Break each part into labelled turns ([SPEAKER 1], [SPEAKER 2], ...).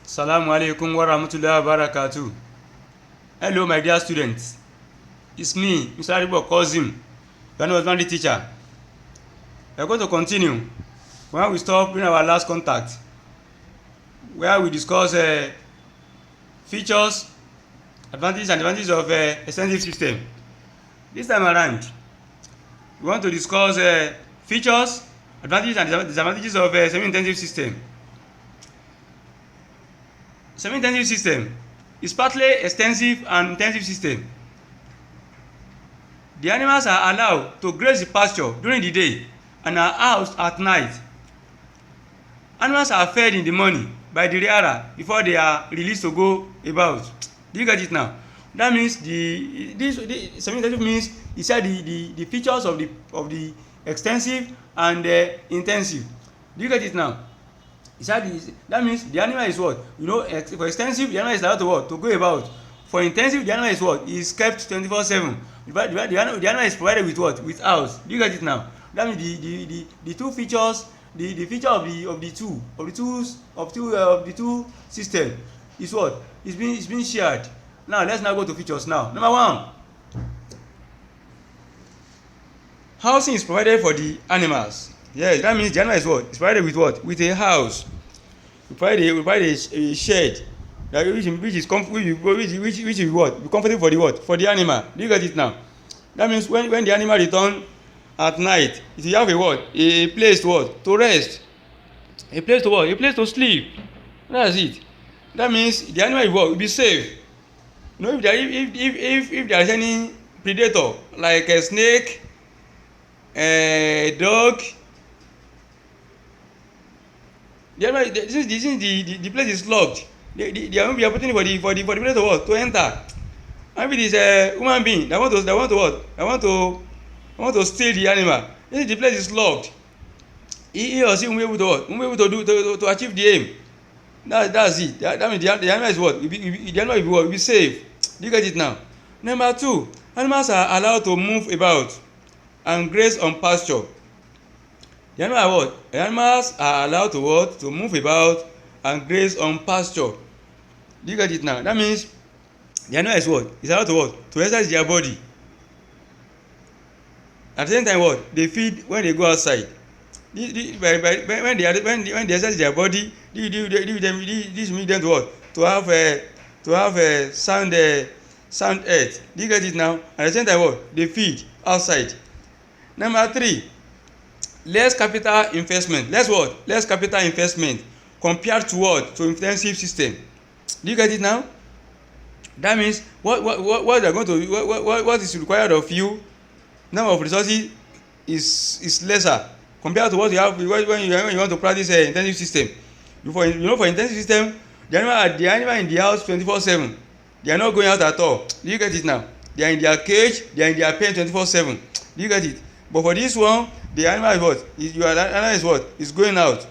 [SPEAKER 1] Assalamu alaikum wa rahmatullahi wa barakatuh. Hello, my dear students. It's me, Mr. Aribo Kozim, your husband teacher. We are going to continue where we stopped in our last contact, where we discuss features, advantages and disadvantages of extensive system. This time around, we want to discuss features, advantages and disadvantages of semi-intensive system. Semi-intensive system is partly extensive and intensive system. The animals are allowed to graze the pasture during the day and are housed at night. Animals are fed in the morning by the rearer before they are released to go about. Do you get it now? That means this semi-intensive means the features of the extensive and intensive. Do you get it now? That means the animal is what? For extensive, the animal is allowed to what? To go about. For intensive, the animal is what? Is kept 24/7. The animal is provided with what? With house. Do you get it now? That means the two features, the feature of the two system is what? It's being shared. Now let's now go to features now. Number one, housing is provided for the animals. Yes, that means the animal is what? It's provided with what? With a house. We provide a shed that which is what? Be comfortable for the what? For the animal. Do you get it now? That means when the animal return at night, it will have a what? A place to what? To rest. A place to what? A place to sleep. That's it. That means the animal will what? Will be safe. If there is any predator like a snake, a dog, since the place is locked, they won't be opportunity for the predator to enter. And if it is a human being that want to steal the animal, since the place is locked, he or she won't be able to achieve the aim. That's it. That means the animal is what? The animal will be safe. Do you get it now? Number two, animals are allowed to move about and graze on pasture. The animals are allowed to what? To move about and graze on pasture. Do you get it now? That means the animal is what? Is allowed to what? To exercise their body. At the same time, what? They feed when they go outside. When they exercise their body, this makes them to what? To have a sound earth. Do you get it now? At the same time, what? They feed outside. Number three, less capital investment. Less capital investment compared to what? To intensive system. Do you get it now? That means what they're going to what is required of you, number of resources is lesser compared to what you have when you want to practice an intensive system. For intensive system, the animal in the house 24/7. They are not going out at all. Do you get it now? They are in their cage, they are in their pen 24/7. Do you get it? But for this one, the animal is what? Animal is what? Is going out.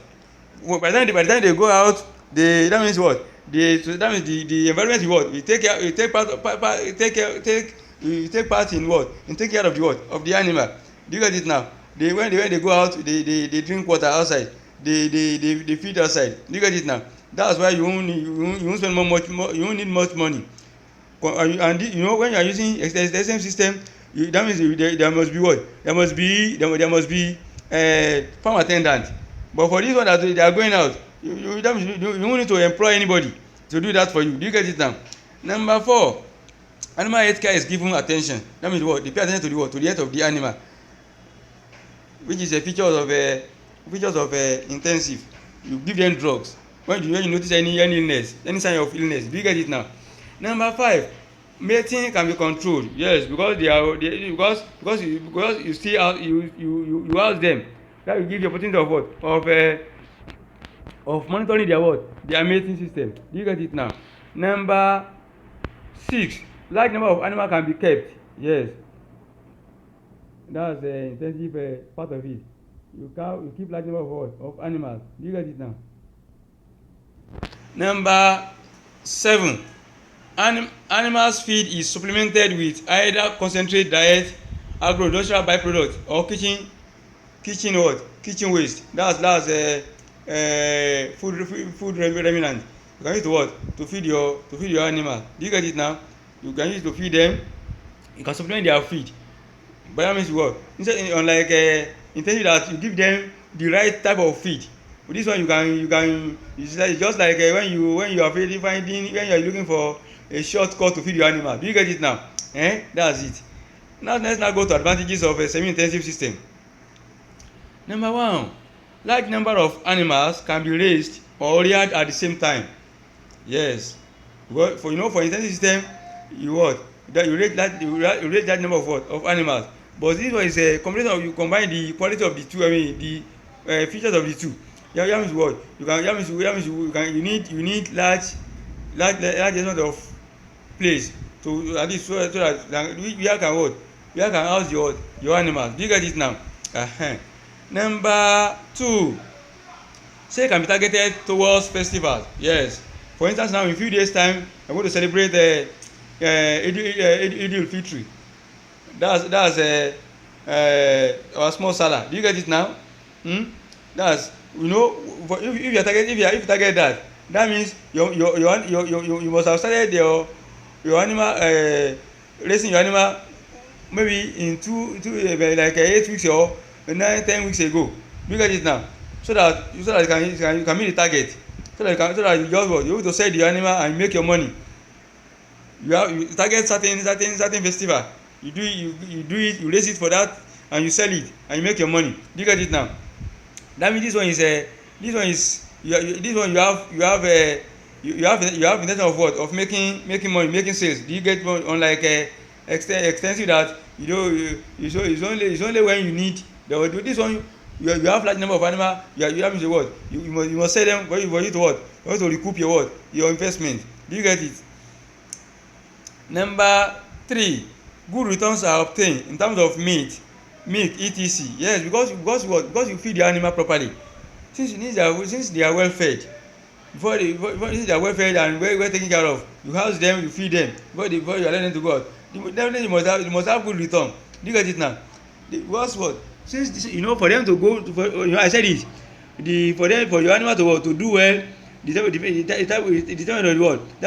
[SPEAKER 1] By the time they go out, that means what? That means the environment is what? You take part in what? In take care of the what? Of the animal. Do you get it now? When they go out, they drink water outside. They feed outside. Do you get it now? That's why you won't spend you won't need much money. And when you are using the same system, that means there must be what? There must be farm attendant. But for this one that they are going out, you won't need to employ anybody to do that for you. Do you get it now? Number four, animal health care is given attention. That means what? They pay attention to the what? To the health of the animal, which is a feature of intensive. You give them drugs when you notice any illness, any sign of illness. Do you get it now? Number five, mating can be controlled. Yes, because you still you ask them. That will give you opportunity of what? Of monitoring their mating system. Do you get it now? Number six, large number of animals can be kept. Yes, that's the intensive part of it. You keep large number of animals. Do you get it now? Number seven, animals feed is supplemented with either concentrate diet, agro-industrial byproduct, or kitchen waste. That's food remnant. You can use to what? To feed your animal. Do you get it now? You can use to feed them. You can supplement their feed. But that means what? Instead, unlike intention that you give them the right type of feed. With this one, it's just like when you are finding when you are looking for a shortcut to feed your animal. Do you get it now? That's it. Now let's now go to advantages of a semi-intensive system. Number one, large number of animals can be raised or reared at the same time. Yes, for intensive system, you what that you raise that number of what of animals. But this one is a combination of you combine the quality of the two. I mean the features of the two. That means what you need large amount of place to at least so that we can what we can house your animals. Do you get it now? Number two, say it can be targeted towards festivals. Yes, for instance, now in a few days time I'm going to celebrate Eid al-Fitr. That's our small Salah. Do you get it now? That's if you target that means you must have started your animal raising your animal maybe in two like 8 weeks or 9-10 weeks ago. Do you get it now? So that you can meet the target. So that you just you able to sell the animal and make your money. You target certain festival. You do it, you raise it for that, and you sell it, and you make your money. Do you get it now? That means this one you have intention of what of making money, making sales. Do you get money? Unlike extensive that it's only when you need this one. You have large number of animal. You have to what you must sell them for you to what you want to recoup your investment. Do you get it? Number three, good returns are obtained in terms of meat, milk, etc. Yes, because you feed the animal properly. Since they are well fed, since they are well fed and well taken care of, you house them, you feed them before you allow them to go out. Definitely you must have good return. Do you get it now? Because what since for them to go I said it, for your animal to do well, the type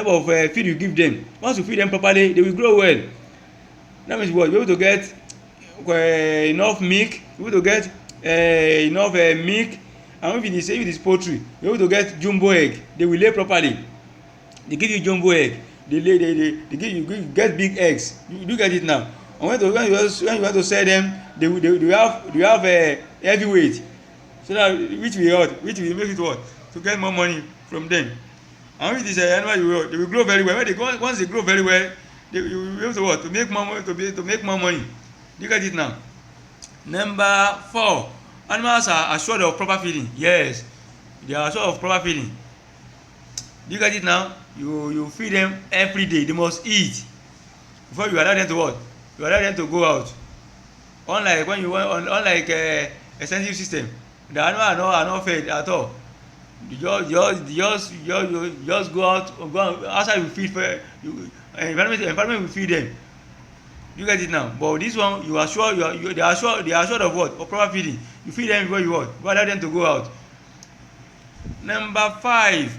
[SPEAKER 1] of feed you give them. Once you feed them properly, they will grow well. That means what you able to get enough milk, you able to get enough milk, and if it is poultry, you able to get jumbo egg. They will lay properly. They give you jumbo egg. They give you get big eggs. You get it now. And when you want to sell them, they have heavy weight, so that which will make it what to get more money from them. And with this animal they will grow very well. Once they grow very well, you will be able to what to make more money to make more money. You get it now? Number four, animals are assured of proper feeding. Yes, they are assured of proper feeding. You get it now? You feed them every day. They must eat before you allow them to what you allow them to go out. Unlike extensive system, the animal are not fed at all. You just go out outside. You feed environment will feed them. You get it now? But this one they are assured of what of proper feeding. You feed them before you allow them to go out. Number five,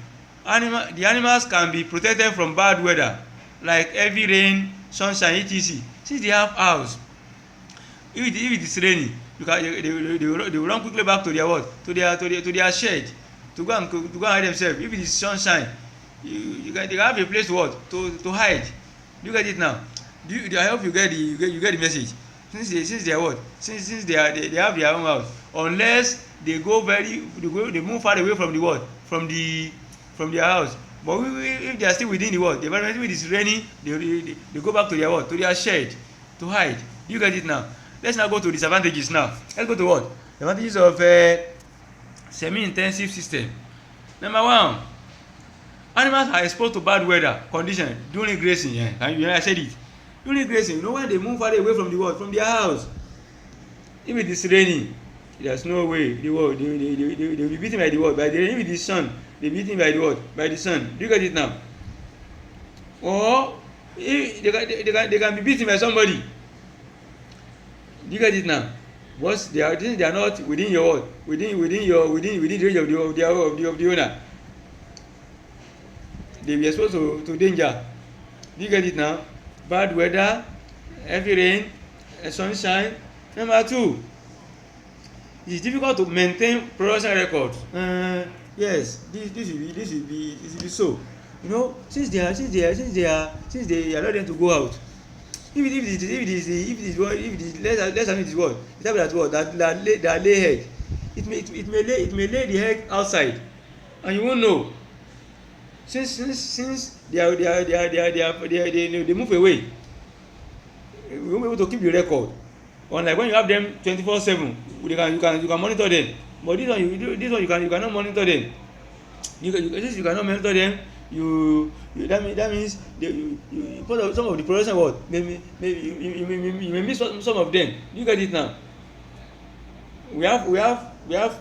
[SPEAKER 1] the animals can be protected from bad weather like heavy rain, sunshine, etc. Since they have house, if it is raining, they will run quickly back to their shed to go and hide themselves. If it is sunshine, they have a place to hide. Do you get it now? I hope you get the message. Since they have their own house, unless they move far away from from their house. But if they are still within the environment, if it is raining, they go back to their shed to hide. Do you get it now? Let's now go to disadvantages now. Let's go to what? The advantages of semi-intensive system. Number one, animals are exposed to bad weather condition during grazing. I said it. During grazing, when they move far away from their house, if it is raining, there's no way they will be beaten by the by the rain. If it is sun, they be beaten by the sun. Do you get it now? Or if they can be beaten by somebody. Do you get it now? Because they are not within your within the range of the owner. they be exposed to danger. Do you get it now? Bad weather, heavy rain, sunshine. Number two, it is difficult to maintain production records. Yes, this will be so. You know, since they are not going to go out. If it is let's say it is what the type that what that lay egg, it may lay the egg outside, and you won't know. Since they move away, you won't be able to keep the record. Unlike when you have them 24/7, you can monitor them. But this one you cannot monitor them. Since you cannot monitor them, that means some of the production what maybe you may miss some of them. You get it now. We have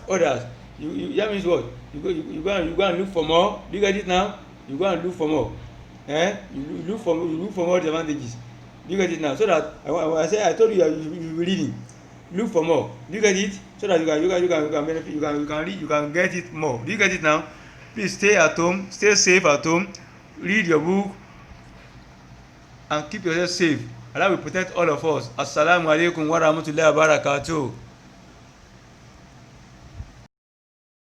[SPEAKER 1] others. That means what you go and look for more. Do you get it now? You go and look for more. You look for more advantages. Do you get it now? So that I told you you be reading. Look for more. Do you get it? So that you can benefit. You can read. You can get it more. Do you get it now? Please stay at home. Stay safe at home. Read your book and keep yourself safe. Allah will protect all of us. Assalamu alaikum wa rahmatullahi wa barakatuh.